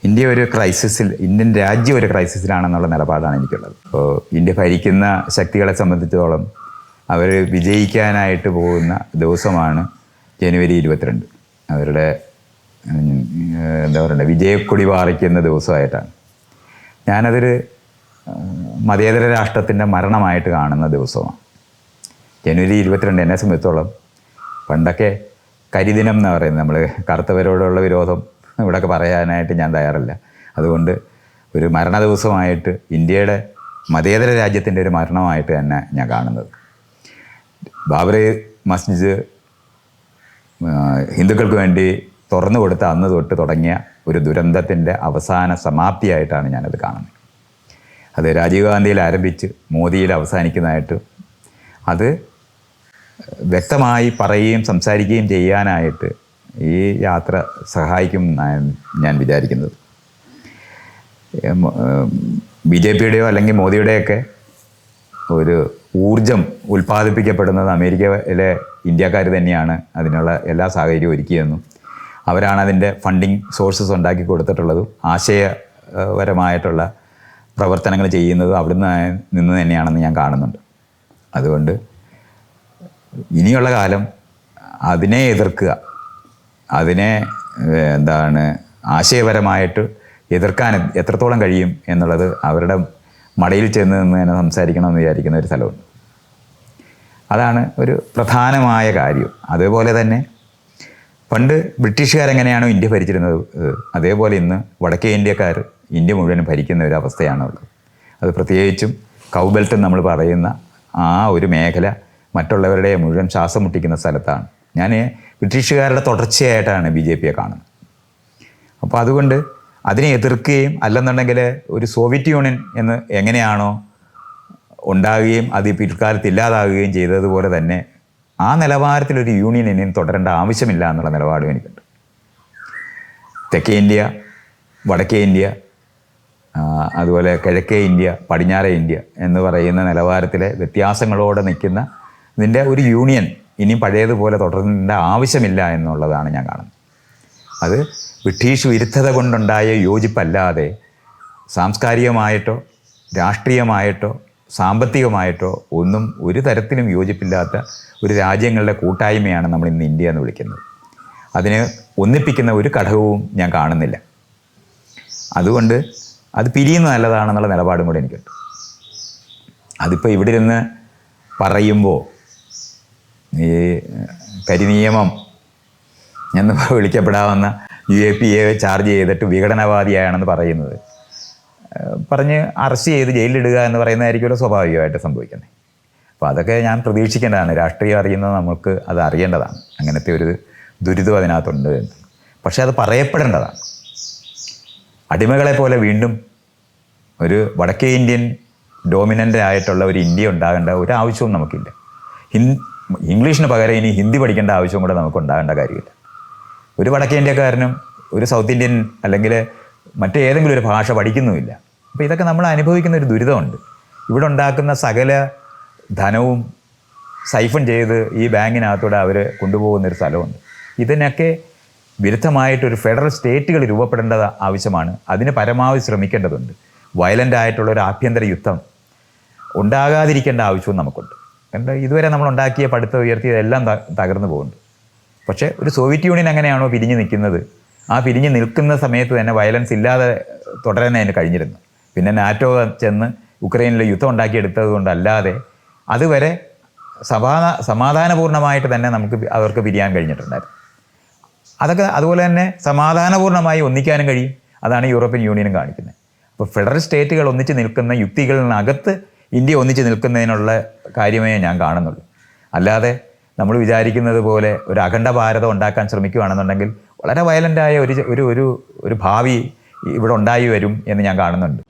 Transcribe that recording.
Indian രാജ്യം ഒരു ക്രൈസിസിലാണെന്നുള്ള നിലപാടാണ് എനിക്കുള്ളത്. അപ്പോൾ ഇന്ത്യ ഭരിക്കുന്ന ശക്തികളെ സംബന്ധിച്ചിടത്തോളം അവർ വിജയിക്കാനായിട്ട് പോകുന്ന ദിവസമാണ് ജനുവരി 22. അവരുടെ എന്താ പറയുക വിജയക്കൊടി പാറിക്കുന്ന ദിവസമായിട്ടാണ്. ഞാനതൊരു മതേതര രാഷ്ട്രത്തിൻ്റെ മരണമായിട്ട് കാണുന്ന ദിവസമാണ് ജനുവരി 22. എന്നെ സംബന്ധിച്ചോളം പണ്ടൊക്കെ കരിദിനം എന്ന് പറയുന്നത്, നമ്മൾ കറുത്തവരോടുള്ള വിരോധം ഇവിടെയൊക്കെ പറയാനായിട്ട് ഞാൻ തയ്യാറല്ല. അതുകൊണ്ട് ഒരു മരണ ദിവസമായിട്ട് ഇന്ത്യയുടെ മതേതര രാജ്യത്തിൻ്റെ ഒരു മരണമായിട്ട് തന്നെ ഞാൻ കാണുന്നത്. ബാബറി മസ്ജിദ് ഹിന്ദുക്കൾക്ക് വേണ്ടി തുറന്നു കൊടുത്ത അന്ന് തൊട്ട് തുടങ്ങിയ ഒരു ദുരന്തത്തിൻ്റെ അവസാന സമാപ്തിയായിട്ടാണ് ഞാനത് കാണുന്നത്. അത് രാജീവ് ഗാന്ധിയിൽ ആരംഭിച്ച് മോദിയിൽ അവസാനിക്കുന്നതായിട്ട് അത് വ്യക്തമായി പറയുകയും സംസാരിക്കുകയും ചെയ്യാനായിട്ട് ഈ യാത്ര സഹായിക്കും എന്നാണ് ഞാൻ വിചാരിക്കുന്നത്. BJPയുടെയോ അല്ലെങ്കിൽ മോദിയുടെയൊക്കെ ഒരു ഊർജം ഉൽപ്പാദിപ്പിക്കപ്പെടുന്നത് അമേരിക്കയിലെ ഇന്ത്യക്കാർ തന്നെയാണ് അതിനുള്ള എല്ലാ സാഹചര്യവും ഒരുക്കിയതെന്നും അവരാണ് അതിൻ്റെ ഫണ്ടിങ് സോഴ്സസ് ഉണ്ടാക്കി കൊടുത്തിട്ടുള്ളതും ആശയപരമായിട്ടുള്ള പ്രവർത്തനങ്ങൾ ചെയ്യുന്നതും അവിടുന്ന് നിന്ന് തന്നെയാണെന്ന് ഞാൻ കാണുന്നുണ്ട്. അതുകൊണ്ട് ഇനിയുള്ള കാലം അതിനെ എതിർക്കുക, അതിനെ ആശയപരമായിട്ട് എതിർക്കാൻ എത്രത്തോളം കഴിയും എന്നുള്ളത് അവരുടെ മടയിൽ ചെന്ന് നിന്ന് തന്നെ സംസാരിക്കണമെന്ന് വിചാരിക്കുന്ന ഒരു സ്ഥലമുണ്ട്. അതാണ് ഒരു പ്രധാനമായ കാര്യം. അതുപോലെ തന്നെ പണ്ട് ബ്രിട്ടീഷുകാരെങ്ങനെയാണോ ഇന്ത്യ ഭരിച്ചിരുന്നത് അതേപോലെ ഇന്ന് വടക്കേ ഇന്ത്യക്കാർ ഇന്ത്യ മുഴുവനും ഭരിക്കുന്ന ഒരു അവസ്ഥയാണുള്ളത്. അത് പ്രത്യേകിച്ചും കൗബെൽറ്റ് നമ്മൾ പറയുന്ന ആ ഒരു മേഖല മറ്റുള്ളവരുടെ മുഴുവൻ ശ്വാസം മുട്ടിക്കുന്ന സ്ഥലത്താണ്. ഞാൻ ബ്രിട്ടീഷുകാരുടെ തുടർച്ചയായിട്ടാണ് BJPയെ കാണുന്നത്. അപ്പോൾ അതുകൊണ്ട് അതിനെ എതിർക്കുകയും അല്ലെന്നുണ്ടെങ്കിൽ ഒരു സോവിയറ്റ് യൂണിയൻ എന്ന് എങ്ങനെയാണോ ഉണ്ടാകുകയും അത് പിൽക്കാലത്ത് ഇല്ലാതാകുകയും ചെയ്തതുപോലെ തന്നെ ആ നിലവാരത്തിലൊരു യൂണിയൻ ഇനിയും തുടരേണ്ട ആവശ്യമില്ല എന്നുള്ള നിലപാടും എനിക്കുണ്ട്. തെക്കേ ഇന്ത്യ, വടക്കേ ഇന്ത്യ, അതുപോലെ കിഴക്കേ ഇന്ത്യ, പടിഞ്ഞാറേ ഇന്ത്യ എന്ന് പറയുന്ന നിലവാരത്തിലെ വ്യത്യാസങ്ങളോടെ നിൽക്കുന്ന ഇതിൻ്റെ ഒരു യൂണിയൻ ഇനിയും പഴയതുപോലെ തുടരേണ്ട ആവശ്യമില്ല എന്നുള്ളതാണ് ഞാൻ കാണുന്നത്. അത് ബ്രിട്ടീഷ് വിരുദ്ധത കൊണ്ടുണ്ടായ യോജിപ്പല്ലാതെ സാംസ്കാരികമായിട്ടോ രാഷ്ട്രീയമായിട്ടോ സാമ്പത്തികമായിട്ടോ ഒന്നും ഒരു തരത്തിലും യോജിപ്പില്ലാത്ത ഒരു രാജ്യങ്ങളുടെ കൂട്ടായ്മയാണ് നമ്മൾ ഇന്ന് ഇന്ത്യ എന്ന് വിളിക്കുന്നത്. അതിനെ ഒന്നിപ്പിക്കുന്ന ഒരു ഘടകവും ഞാൻ കാണുന്നില്ല. അതുകൊണ്ട് അത് പിരിയുന്നത് നല്ലതാണെന്നുള്ള നിലപാടും കൂടെ എനിക്കുണ്ട്. അതിപ്പോൾ ഇവിടെ ഇരുന്ന് പറയുമ്പോൾ ഈ കരിനിയമം എന്ന് വിളിക്കപ്പെടാവുന്ന UAPയെ ചാർജ് ചെയ്തിട്ട് വിഘടനവാദിയാണെന്ന് പറഞ്ഞ് അറസ്റ്റ് ചെയ്ത് ജയിലിലിടുക എന്ന് പറയുന്നതായിരിക്കുമല്ലോ സ്വാഭാവികമായിട്ട് സംഭവിക്കുന്നത്. അപ്പോൾ അതൊക്കെ ഞാൻ പ്രതീക്ഷിക്കേണ്ടതാണ്. രാഷ്ട്രീയം അറിയുന്നത് നമുക്ക് അത് അറിയേണ്ടതാണ്. അങ്ങനത്തെ ഒരു ദുരിതം അതിനകത്തുണ്ട് എന്ന്. പക്ഷേ അത് പറയപ്പെടേണ്ടതാണ്. അടിമകളെ പോലെ വീണ്ടും ഒരു വടക്കേ ഇന്ത്യൻ ഡോമിനൻ്റ് ആയിട്ടുള്ള ഒരു ഇന്ത്യ ഉണ്ടാകേണ്ട ഒരു ആവശ്യവും നമുക്കില്ല. ഇംഗ്ലീഷിന് പകരം ഇനി ഹിന്ദി പഠിക്കേണ്ട ആവശ്യവും കൂടെ നമുക്ക് ഉണ്ടാകേണ്ട കാര്യമില്ല. ഒരു വടക്കേ ഇന്ത്യക്കാരനും ഒരു സൗത്ത് ഇന്ത്യൻ അല്ലെങ്കിൽ മറ്റേതെങ്കിലും ഒരു ഭാഷ പഠിക്കുന്നുമില്ല. അപ്പോൾ ഇതൊക്കെ നമ്മൾ അനുഭവിക്കുന്ന ഒരു ദുരിതമുണ്ട്. ഇവിടെ ഉണ്ടാക്കുന്ന സകല ധനവും സൈഫൺ ചെയ്ത് ഈ ബാങ്കിനകത്തൂടെ അവർ കൊണ്ടുപോകുന്നൊരു സ്ഥലമുണ്ട്. ഇതിനൊക്കെ വിരുദ്ധമായിട്ടൊരു ഫെഡറൽ സ്റ്റേറ്റുകൾ രൂപപ്പെടേണ്ടത് ആവശ്യമാണ്. അതിന് പരമാവധി ശ്രമിക്കേണ്ടതുണ്ട്. വയലൻ്റ് ആയിട്ടുള്ളൊരു ആഭ്യന്തര യുദ്ധം ഉണ്ടാകാതിരിക്കേണ്ട ആവശ്യവും നമുക്കുണ്ട്. കാരണം ഇതുവരെ നമ്മൾ ഉണ്ടാക്കിയ പഠിത്തം ഉയർത്തിയതെല്ലാം തകർന്നു പോകുന്നുണ്ട്. പക്ഷേ ഒരു സോവിയറ്റ് യൂണിയൻ എങ്ങനെയാണോ പിരിഞ്ഞ് നിൽക്കുന്നത്, ആ പിരിഞ്ഞ് നിൽക്കുന്ന സമയത്ത് തന്നെ വയലൻസ് ഇല്ലാതെ തുടരാൻ അതിന് കഴിഞ്ഞിരുന്നു. പിന്നെ നാറ്റോ ചെന്ന് യുക്രൈനിൽ യുദ്ധം ഉണ്ടാക്കിയെടുത്തത് കൊണ്ടല്ലാതെ അതുവരെ സമാധാനപൂർണ്ണമായിട്ട് തന്നെ അവർക്ക് പിരിയാൻ കഴിഞ്ഞിട്ടുണ്ടായിരുന്നു. അതൊക്കെ അതുപോലെ തന്നെ സമാധാനപൂർണ്ണമായി ഒന്നിക്കാനും കഴിയും. അതാണ് യൂറോപ്യൻ യൂണിയനും കാണിക്കുന്നത്. അപ്പോൾ ഫെഡറൽ സ്റ്റേറ്റുകൾ ഒന്നിച്ച് നിൽക്കുന്ന യുക്തികളിനകത്ത് ഇന്ത്യ ഒന്നിച്ച് നിൽക്കുന്നതിനുള്ള കാര്യമേ ഞാൻ കാണുന്നുള്ളൂ. അല്ലാതെ നമ്മൾ വിചാരിക്കുന്നത് പോലെ ഒരു അഖണ്ഡ ഭാരതം ഉണ്ടാക്കാൻ ശ്രമിക്കുകയാണെന്നുണ്ടെങ്കിൽ വളരെ വയലൻ്റായ ഒരു ഭാവി ഇവിടെ ഉണ്ടായി വരും എന്ന് ഞാൻ കാണുന്നുണ്ട്.